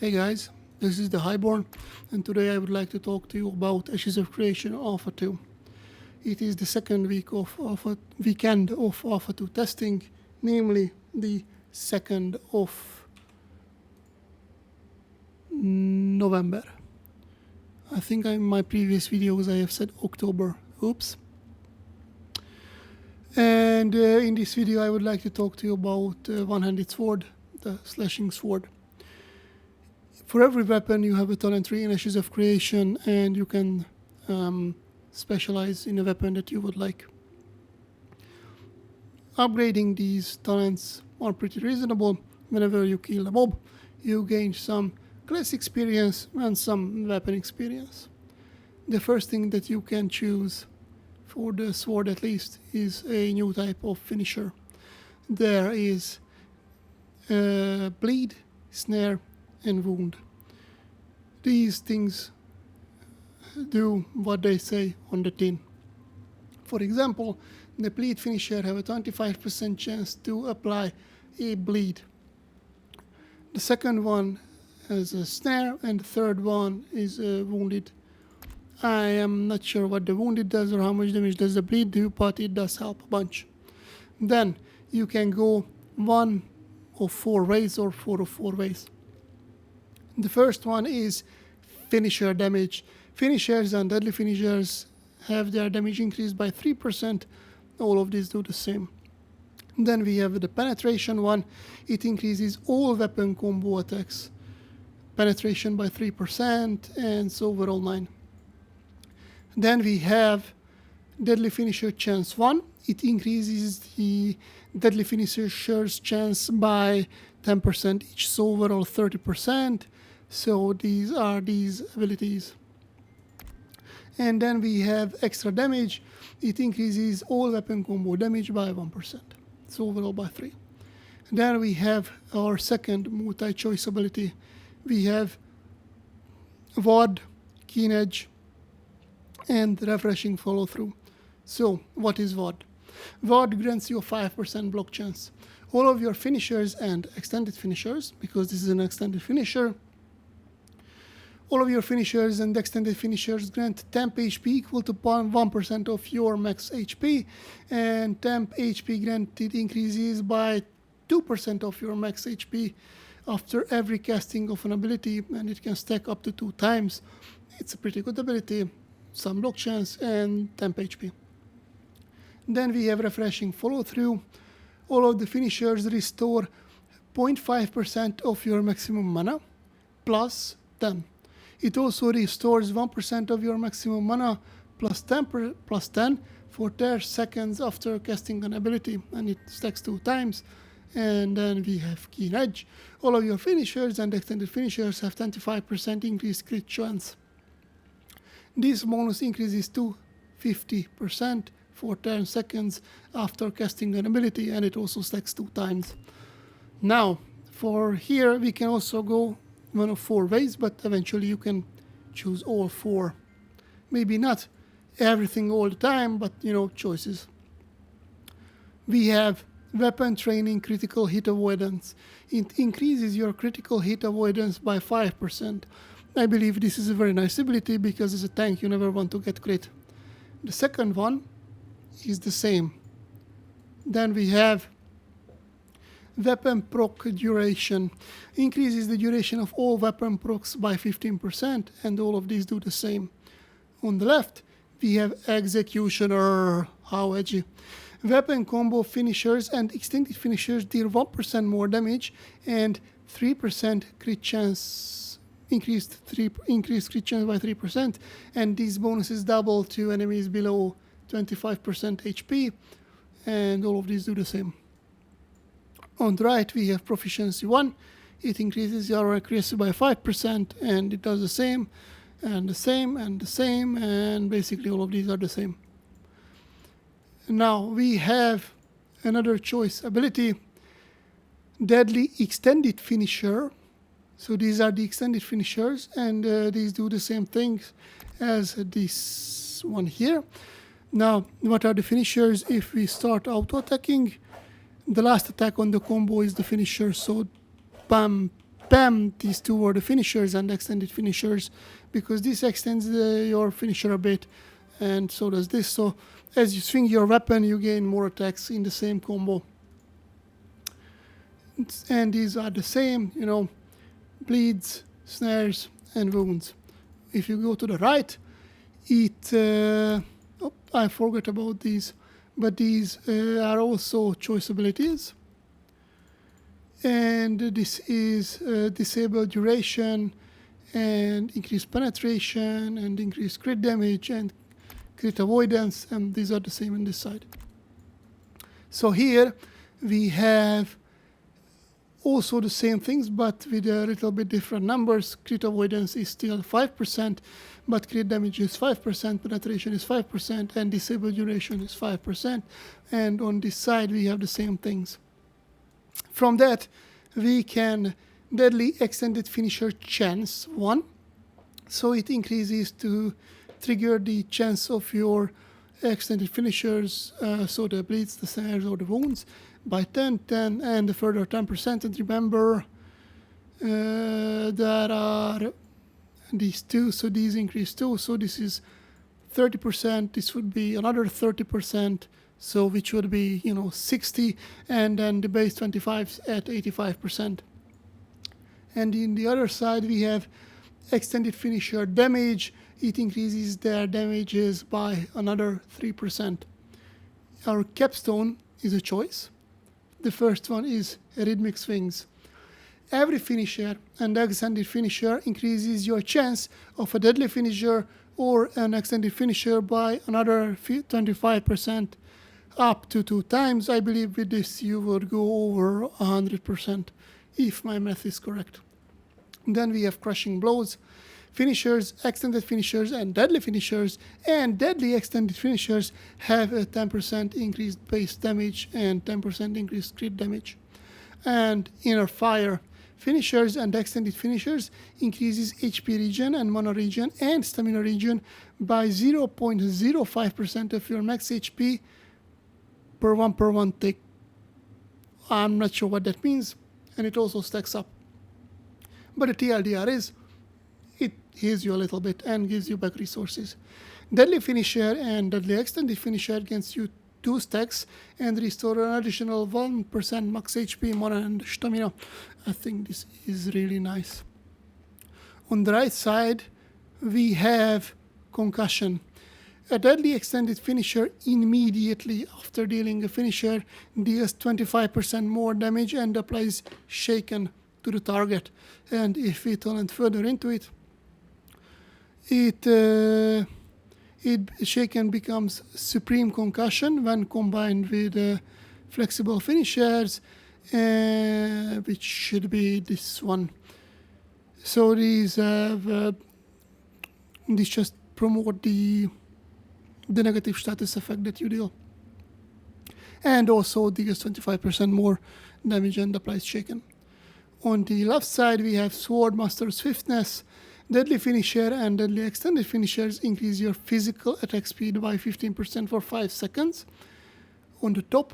Hey guys, this is the Highborn, and today I would like to talk to you about Ashes of Creation Alpha2. It is the second weekend of Alpha2 testing, namely the 2nd of November. I think in my previous videos I have said October. Oops. And in this video I would like to talk to you about one-handed sword, the slashing sword. For every weapon you have a talent tree in Ashes of Creation, and you can specialize in a weapon that you would like. Upgrading these talents are pretty reasonable. Whenever you kill a mob, you gain some class experience and some weapon experience. The first thing that you can choose, for the sword at least, is a new type of finisher. There is bleed, snare, and wound. These things do what they say on the tin. For example, the bleed finisher have a 25% chance to apply a bleed. The second one has a snare, and the third one is wounded. I am not sure what the wounded does or how much damage does the bleed do, but it does help a bunch. Then you can go one of four ways or four of four ways. The first one is finisher damage. Finishers and deadly finishers have their damage increased by 3%. All of these do the same. Then we have the penetration one. It increases all weapon combo attacks penetration by 3%, and so overall 9. Then we have deadly finisher chance 1. It increases the deadly finisher's chance by 10% each, so overall 30%. So these are these abilities. And then we have extra damage. It increases all weapon combo damage by 1%, so overall by 3. Then we have our second multi-choice ability. We have WAD, Keen Edge, and refreshing follow through. So what is WAD? WAD grants you a 5% block chance. All of your finishers and extended finishers, because this is an extended finisher, all of your finishers and extended finishers grant temp HP equal to 1% of your max HP, and temp HP granted increases by 2% of your max HP after every casting of an ability, and it can stack up to 2 times. It's a pretty good ability, some block chance, and temp HP. Then we have refreshing follow through. All of the finishers restore 0.5% of your maximum mana plus 10. It also restores 1% of your maximum mana plus 10 for 10 seconds after casting an ability, and it stacks 2 times. And then we have Keen Edge. All of your finishers and extended finishers have 25% increased crit chance. This bonus increases to 50% for 10 seconds after casting an ability, and it also stacks 2 times. Now, for here we can also go one of 4 ways, but eventually you can choose all 4. Maybe not everything all the time, but choices. We have weapon training critical hit avoidance. It increases your critical hit avoidance by 5%. I believe this is a very nice ability because as a tank you never want to get crit. The second one is the same. Then we have weapon proc duration. Increases the duration of all weapon procs by 15%, and all of these do the same. On the left, we have Executioner. How edgy. Weapon combo finishers and extended finishers deal 1% more damage and 3% crit chance, increased crit chance by 3%, and these bonuses double to enemies below 25% HP, and all of these do the same. On the right, we have Proficiency 1. It increases your accuracy by 5%, and it does the same, and the same, and the same, and basically all of these are the same. Now we have another choice ability, Deadly Extended Finisher. So these are the extended finishers, and these do the same things as this one here. Now, what are the finishers? If we start auto-attacking, the last attack on the combo is the finisher, so bam, spam these two are the finishers and extended finishers, because this extends your finisher a bit, and so does this. So as you swing your weapon, you gain more attacks in the same combo. And these are the same, you know, bleeds, snares, and wounds. If you go to the right, I forgot about these, but these are also choice abilities. And this is disable duration and increase penetration and increase crit damage and crit avoidance, and these are the same on this side. So here we have also the same things, but with a little bit different numbers. Crit avoidance is still 5%, but crit damage is 5%, penetration is 5%, and disable duration is 5%. And on this side, we have the same things. From that, we can deadly extended finisher chance 1. So it increases to trigger the chance of your extended finishers, so the bleeds, the snares, or the wounds, by 10, and a further 10%. And remember, there are these two, so these increase too. So this is 30%. This would be another 30%. So which would be, 60, and then the base 25 at 85%. And in the other side, we have extended finisher damage. It increases their damages by another 3%. Our capstone is a choice. The first one is rhythmic swings. Every finisher and extended finisher increases your chance of a deadly finisher or an extended finisher by another 25%. Up to 2 times. I believe with this you would go over 100%, if my math is correct. Then we have crushing blows, finishers, extended finishers, and deadly finishers. And deadly extended finishers have a 10% increased base damage and 10% increased crit damage. And inner fire, finishers and extended finishers increases HP regen and mana regen and stamina regen by 0.05% of your max HP per one tick. I'm not sure what that means, and it also stacks up. But the TLDR is, it heals you a little bit and gives you back resources. Deadly finisher and deadly extended finisher against you 2 stacks and restore an additional 1% max HP, mana, and stamina. I think this is really nice. On the right side, we have concussion. A deadly extended finisher immediately after dealing a finisher deals 25% more damage and applies shaken to the target. And if we turn further into it, shaken becomes supreme concussion when combined with flexible finishers, which should be this one. So these just promote the negative status effect that you deal. And also deals 25% more damage and applies shaken. On the left side, we have Sword Master Swiftness. Deadly finisher and deadly extended finishers increase your physical attack speed by 15% for 5 seconds. On the top,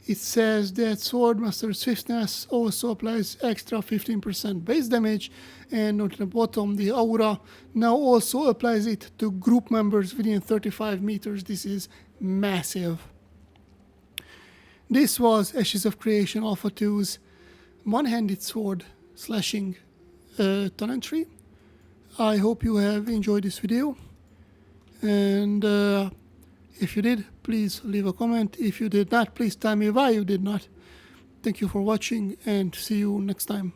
it says that Sword Master Swiftness also applies extra 15% base damage, and on the bottom, the aura now also applies it to group members within 35 meters. This is massive. This was Ashes of Creation Alpha2's one-handed sword slashing talentry. I hope you have enjoyed this video, and if you did, please leave a comment. If you did not, please tell me why you did not. Thank you for watching, and see you next time.